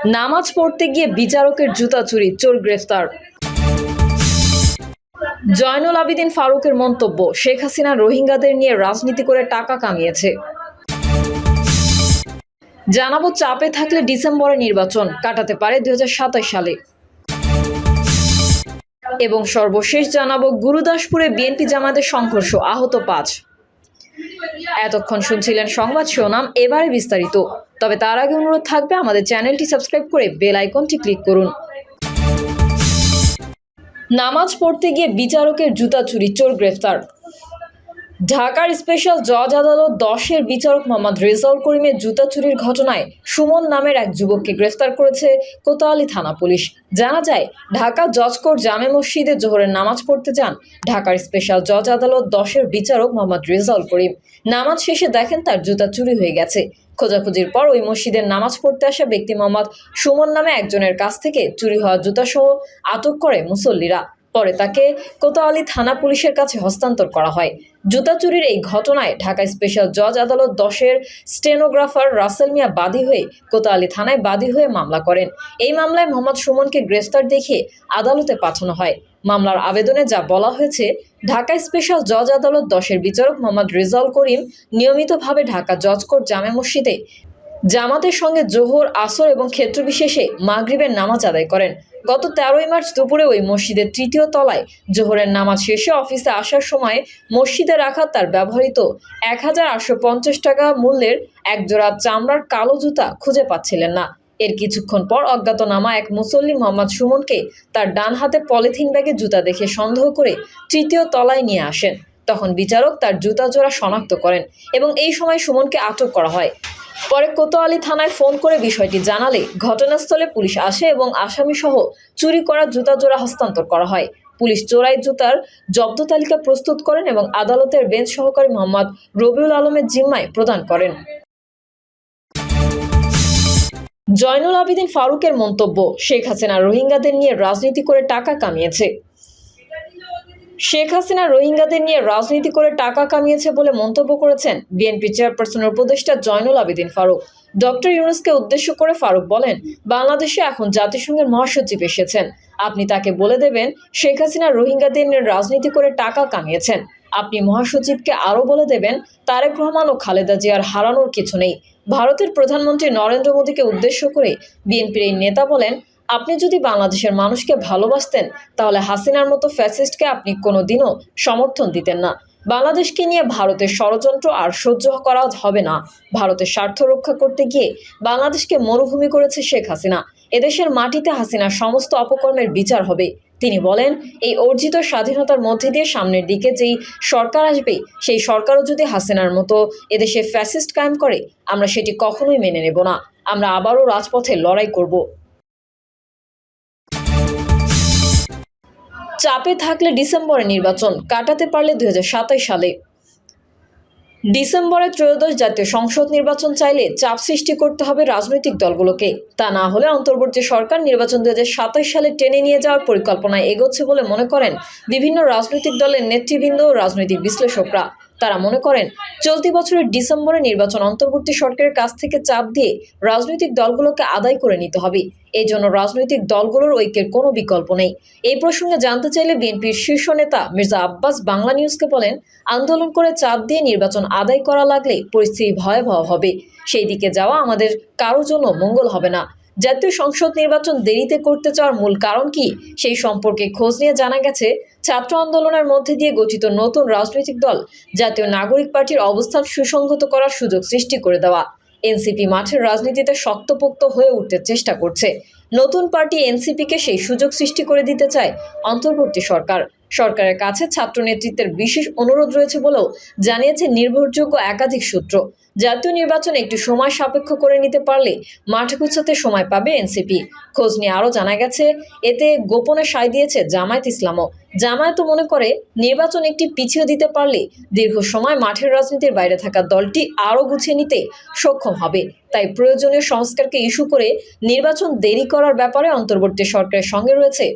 নামাজ পড়তে গিয়ে বিচারকের জুতা চুরি, চোর গ্রেফতার। জয়নুল আবেদিন ফারুকের মন্তব্য, শেখ হাসিনা রোহিঙ্গাদের নিয়ে রাজনীতি করে টাকা কামিয়েছে। জানাবো চাপে থাকলে ডিসেম্বরে নির্বাচন কাটাতে পারে 2027 সালে। এবং সর্বশেষ জানাবো গুরুদাসপুরে বিএনপি জামায়াতের সংঘর্ষ, আহত 5। এতক্ষণ শুনছিলেন সংবাদ শিরোনাম, এবারে বিস্তারিত। তবে তার আগে অনুরোধ থাকবে আমাদের চ্যানেলটি সাবস্ক্রাইব করে বেল আইকনটি ক্লিক করুন। নামাজ পড়তে গিয়ে বিচারকের জুতা চুরি, চোর গ্রেফতার। ঢাকার স্পেশাল জজ আদালত 10-এর বিচারক মোহাম্মদ রেজাউল করিমের জুতা চুরির ঘটনায় সুমন নামের এক যুবককে গ্রেফতার করেছে কোতোয়ালি থানা পুলিশ। জানা যায়, ঢাকা জজ কোর্ট জামে মসজিদে জোহরের নামাজ পড়তে যান ঢাকার স্পেশাল জজ আদালত 10-এর বিচারক মোহাম্মদ রেজাউল করিম। নামাজ শেষে দেখেন তার জুতা চুরি হয়ে গেছে। খোঁজাখুঁজির পর ওই মসজিদের নামাজ পড়তে আসা ব্যক্তি মোহাম্মদ সুমন নামে একজনের কাছ থেকে চুরি হওয়া জুতাসহ আটক করে মুসল্লিরা। পরে তাকে কোতোয়ালি থানা পুলিশের কাছে হস্তান্তর করা হয়। জুতা চুরির এই ঘটনায় ঢাকা স্পেশাল জজ আদালত 10-এর স্টেনোগ্রাফার রাসেল মিয়া বাদী হয়ে কোতোয়ালি থানায় বাদী হয়ে মামলা করেন। এই মামলায় মোহাম্মদ সুমনকে গ্রেফতার দেখিয়ে আদালতে পাঠানো হয়। মামলার আবেদনে যা বলা হয়েছে, ঢাকা স্পেশাল জজ আদালত 10-এর বিচারক মোহাম্মদ রেজাউল করিম নিয়মিতভাবে ঢাকা জজ কোর্ট জামে মসজিদে জামাতের সঙ্গে জোহর, আসর এবং ক্ষেত্রবিশেষে মাগরিবের নামাজ আদায় করেন। গত 13ই মার্চ দুপুরে ওই মসজিদের 3য় তলায় জোহরের নামাজ শেষে অফিসে আসার সময় মসজিদে রাখা তার ব্যবহৃত 1850 টাকা মূল্যের একজোড়া চামড়ার কালো জুতা খুঁজে পাচ্ছিলেন না। এর কিছুক্ষণ পর অজ্ঞাতনামা এক মুসল্লি মোহাম্মদ সুমনকে তার ডান হাতে পলিথিন ব্যাগে জুতা দেখে সন্দেহ করে 3য় তলায় নিয়ে আসেন। তখন বিচারক তার জুতা জোড়া শনাক্ত করেন এবং এই সময় সুমনকে আটক করা হয়। পরে কোতোয়ালি থানায় ফোন করে বিষয়টি জানালে ঘটনাস্থলে পুলিশ আসে এবং আসামিসহ চুরি করা জুতা জোড়া হস্তান্তর করা হয়। পুলিশ চোরাই জুতার জব্দ তালিকা প্রস্তুত করেন এবং আদালতের বেঞ্চ সহকারী মোহাম্মদ রবিউল আলমের জিম্মায় প্রদান করেন। জয়নুল আবেদিন ফারুকের মন্তব্য, শেখ হাসিনা রোহিঙ্গাদের নিয়ে রাজনীতি করে টাকা কামিয়েছে। শেখ হাসিনা রোহিঙ্গাদের নিয়ে রাজনীতি করে টাকা কামিয়েছে বলে মন্তব্য করেছেন বিএনপি চেয়ারপারসনের উপদেষ্টা জয়নুল আবেদিন ফারুক। ডক্টর ইউনূসকে উদ্দেশ্য করে ফারুক বলেন, বাংলাদেশে এখন জাতিসংঘের মহাসচিব এসেছেন, আপনি তাকে বলে দেবেন শেখ হাসিনা রোহিঙ্গাদের নিয়ে রাজনীতি করে টাকা কামিয়েছেন। আপনি মহাসচিবকে আরও বলে দেবেন, তারেক রহমান ও খালেদা জিয়ার হারানোর কিছু নেই। ভারতের প্রধানমন্ত্রী নরেন্দ্র মোদীকে উদ্দেশ্য করে বিএনপির এই নেতা বলেন, আপনি যদি বাংলাদেশের মানুষকে ভালোবাসতেন তাহলে হাসিনার মতো ফ্যাসিস্টকে আপনি কোনোদিনও সমর্থন দিতেন না। বাংলাদেশকে নিয়ে ভারতের ষড়যন্ত্র আর সহ্য করা হবে না। ভারতের স্বার্থ রক্ষা করতে গিয়ে বাংলাদেশকে মরুভূমি করেছে শেখ হাসিনা। এদেশের মাটিতে হাসিনার সমস্ত অপকর্মের বিচার হবে। তিনি বলেন, এই অর্জিত স্বাধীনতার মধ্যে দিয়ে সামনের দিকে যেই সরকার আসবে, সেই সরকারও যদি হাসিনার মতো এদেশে ফ্যাসিস্ট কায়েম করে, আমরা সেটি কখনোই মেনে নেব না। আমরা আবারও রাজপথে লড়াই করব। চাপে থাকলে ডিসেম্বরে নির্বাচন কাটাতে পারলে 2027 সালে। ডিসেম্বরে ত্রয়োদশ জাতীয় সংসদ নির্বাচন চাইলে চাপ সৃষ্টি করতে হবে রাজনৈতিক দলগুলোকে। তা না হলে অন্তর্বর্তী সরকার নির্বাচন 2027 সালে টেনে নিয়ে যাওয়ার পরিকল্পনায় এগোচ্ছে বলে মনে করেন বিভিন্ন রাজনৈতিক দলের নেতৃবৃন্দ ও রাজনৈতিক বিশ্লেষকরা। তারা মনে করেন, চলতি বছরের ডিসেম্বরে নির্বাচন অন্তর্বর্তী সরকারের কাছ থেকে চাপ দিয়ে রাজনৈতিক দলগুলোকে আদায় করে নিতে হবে। এই জন্য রাজনৈতিক দলগুলোর ঐক্যের কোনো বিকল্প নেই। এই প্রসঙ্গে জানতে চাইলে বিএনপির শীর্ষ নেতা মির্জা আব্বাস বাংলা নিউজকে বলেন, আন্দোলন করে চাপ দিয়ে নির্বাচন আদায় করা লাগলে পরিস্থিতি ভয়াবহ হবে। সেই দিকে যাওয়া আমাদের কারোর জন্য মঙ্গল হবে না। জাতীয় সংসদ নির্বাচন দেরিতে করতে চাওয়ার মূল কারণ কি, সেই সম্পর্কে খোঁজ নিয়ে জানা গেছে, ছাত্র আন্দোলনের মধ্যে দিয়ে গঠিত নতুন রাজনৈতিক দল জাতীয় নাগরিক পার্টির অবস্থান সুসংহত করার সুযোগ সৃষ্টি করে দেওয়া। এনসিপি মাঠের রাজনীতিতে শক্তপোক্ত হয়ে উঠতে চেষ্টা করছে। নতুন পার্টি এনসিপিকে সেই সুযোগ সৃষ্টি করে দিতে চায় অন্তর্বর্তী সরকার। সরকারের কাছে ছাত্র নেতৃত্বের বিশেষ অনুরোধ রয়েছে বলেও জানিয়েছে নির্ভরযোগ্য একাধিক সূত্র। জাতীয় নির্বাচন একটু সময় সাপেক্ষ করে নিতে পারলে মাঠে গুছাতে সময় পাবে এনসিপি। খোঁজ নিয়ে আরও জানা গেছে, এতে গোপনে সায় দিয়েছে জামায়াত ইসলামও। জামায়াতও মনে করে, নির্বাচন একটি পিছিয়ে দিতে পারলে দীর্ঘ সময় মাঠের রাজনীতির বাইরে থাকা দলটি আরও গুছিয়ে নিতে সক্ষম হবে। তাই প্রয়োজনীয় সংস্কারকে ইস্যু করে নির্বাচন দেরি করার ব্যাপারে অন্তর্বর্তী সরকারের সঙ্গে রয়েছে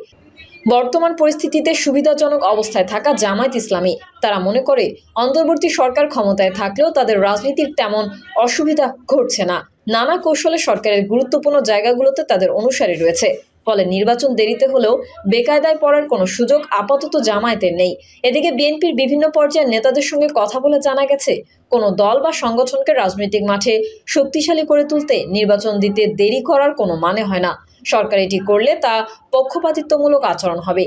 বর্তমান পরিস্থিতিতে সুবিধাজনক অবস্থায় থাকা জামায়াত ইসলামী। তারা মনে করে, অন্তর্বর্তী সরকার ক্ষমতায় থাকলেও তাদের রাজনীতির তেমন অসুবিধা ঘটছে না। নানা কৌশলে সরকারের গুরুত্বপূর্ণ জায়গাগুলোতে তাদের অনুসারী রয়েছে। ফলে নির্বাচন দেরিতে হলেও বেকায়দায় পড়ার কোনো সুযোগ আপাতত জামায়াতের নেই। এদিকে বিএনপির বিভিন্ন পর্যায়ের নেতাদের সঙ্গে কথা বলে জানা গেছে, কোনো দল বা সংগঠনকে রাজনৈতিক মাঠে শক্তিশালী করে তুলতে নির্বাচন দিতে দেরি করার কোনো মানে হয় না। সরকার এটি করলে তা পক্ষপাতিত্বমূলক আচরণ হবে।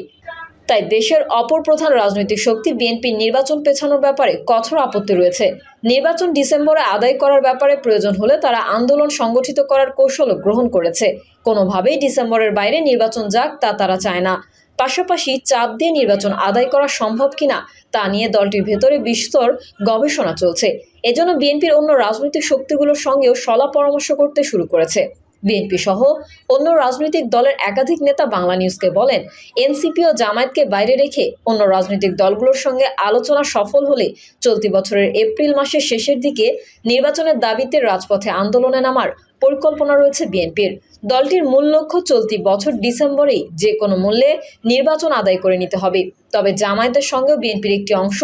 তাই দেশের অপর প্রধান রাজনৈতিক শক্তি বিএনপির নির্বাচন পেছানোর ব্যাপারে কঠোর আপত্তি রয়েছে। নির্বাচন ডিসেম্বরে আদায় করার ব্যাপারে প্রয়োজন হলে তারা আন্দোলন সংগঠিত করার কৌশলও গ্রহণ করেছে। কোনোভাবেই ডিসেম্বরের বাইরে নির্বাচন যাক তা তারা চায় না। পাশাপাশি চাপ দিয়ে নির্বাচন আদায় করা সম্ভব কিনা তা নিয়ে দলটির ভেতরে বিস্তর গবেষণা চলছে। এজন্য বিএনপির অন্য রাজনৈতিক শক্তিগুলোর সঙ্গেও সলা পরামর্শ করতে শুরু করেছে। বিএনপি সহ অন্য রাজনৈতিক দলের একাধিক নেতা বাংলা নিউজকে বলেন, এনসিপি ও জামায়াতকে বাইরে রেখে অন্য রাজনৈতিক দলগুলোর সঙ্গে আলোচনা সফল হলে চলতি বছরের এপ্রিল মাসের শেষের দিকে নির্বাচনের দাবিতে রাজপথে আন্দোলনে নামার পরিকল্পনা রয়েছে বিএনপির। দলটির মূল লক্ষ্য চলতি বছর ডিসেম্বরেই যে কোনো মূল্যে নির্বাচন আদায় করে নিতে হবে। তবে জামায়াতের সঙ্গেও বিএনপির একটি অংশ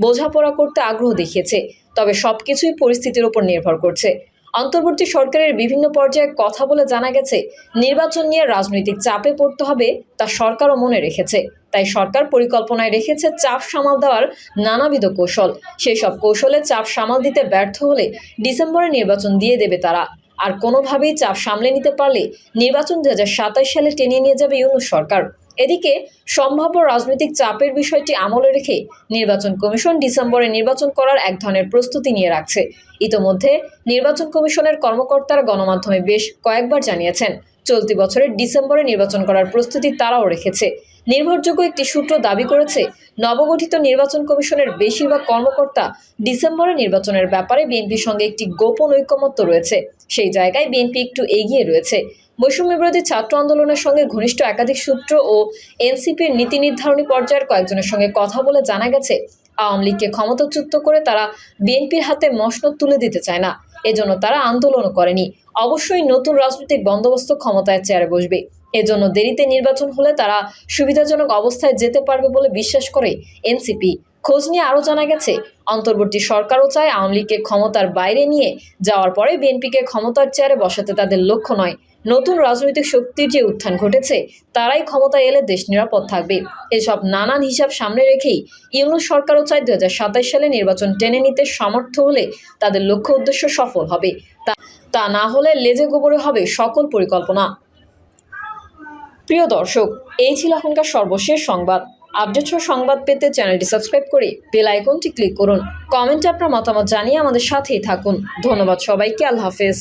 বোঝাপড়া করতে আগ্রহ দেখিয়েছে। তবে সবকিছুই পরিস্থিতির উপর নির্ভর করছে। অন্তর্বর্তী সরকারের বিভিন্ন পর্যায়ে কথা বলে জানা গেছে, নির্বাচন নিয়ে রাজনৈতিক চাপে পড়তে হবে তা সরকারও মনে রেখেছে। তাই সরকার পরিকল্পনায় রেখেছে চাপ সামাল দেওয়ার নানাবিধ কৌশল। সেই সব কৌশলে চাপ সামাল দিতে ব্যর্থ হলে ডিসেম্বরে নির্বাচন দিয়ে দেবে তারা। আর কোনোভাবেই চাপ সামলে নিতে পারলে নির্বাচন 2027 সালে টেনে নিয়ে যাবে ইউনূস সরকার। এদিকে সম্ভাব্য রাজনৈতিক চাপের বিষয়টি আমলে রেখে নির্বাচন কমিশন ডিসেম্বরে নির্বাচন করার এক ধরনের প্রস্তুতি নিয়ে রাখছে। ইতোমধ্যে নির্বাচন কমিশনের কর্মকর্তারা গণমাধ্যমে বেশ কয়েকবার জানিয়েছেন, চলতি বছরের ডিসেম্বরে নির্বাচন করার প্রস্তুতি তারাও রেখেছে। নির্ভরযোগ্য একটি সূত্র দাবি করেছে, নবগঠিত নির্বাচন কমিশনের বেশিরভাগ কর্মকর্তা ডিসেম্বরে নির্বাচনের ব্যাপারে বিএনপির সঙ্গে একটি গোপন ঐকমত্য রয়েছে। সেই জায়গায় বিএনপি একটু এগিয়ে রয়েছে। বৈষম্যবিরোধী ছাত্র আন্দোলনের সঙ্গে ঘনিষ্ঠ একাধিক সূত্র ও এনসিপির নীতি নির্ধারণী পর্যায়ের কয়েকজনের সঙ্গে কথা বলে জানা গেছে, আওয়ামী লীগকে ক্ষমতাচ্যুত করে তারা বিএনপির হাতে মসনদ তুলে দিতে চায় না। এজন্য তারা আন্দোলনও করেনি। অবশ্যই নতুন রাজনৈতিক বন্দোবস্ত ক্ষমতায় চেয়ারে বসবে। এজন্য দেরিতে নির্বাচন হলে তারা সুবিধাজনক অবস্থায় যেতে পারবে বলে বিশ্বাস করে এনসিপি। খোঁজ নিয়ে আরও জানা গেছে, অন্তর্বর্তী সরকারও চায় আওয়ামী লীগকে ক্ষমতার বাইরে নিয়ে যাওয়ার পরে বিএনপিকে ক্ষমতার চেয়ারে বসাতে তাদের লক্ষ্য নয়। নতুন রাজনৈতিক শক্তির যে উত্থান ঘটেছে তারাই ক্ষমতায় এলে দেশ নিরাপদ থাকবে। এসব নানান হিসাব সামনে রেখেই ইউনূস সরকারও চায় 2027 সালে নির্বাচন টেনে নিতে সমর্থ হলে তাদের লক্ষ্য উদ্দেশ্য সফল হবে। তা না হলে লেজে গোবরে হবে সকল পরিকল্পনা। প্রিয় দর্শক, এই ছিল এখনকার সর্বশেষ সংবাদ। আপডেট সংবাদ পেতে চ্যানেলটি সাবস্ক্রাইব করে বেল আইকনটি ক্লিক করুন। কমেন্টে আপনার মতামত জানিয়ে আমাদের সাথেই থাকুন। ধন্যবাদ সবাইকে। আল্লাহ হাফেজ।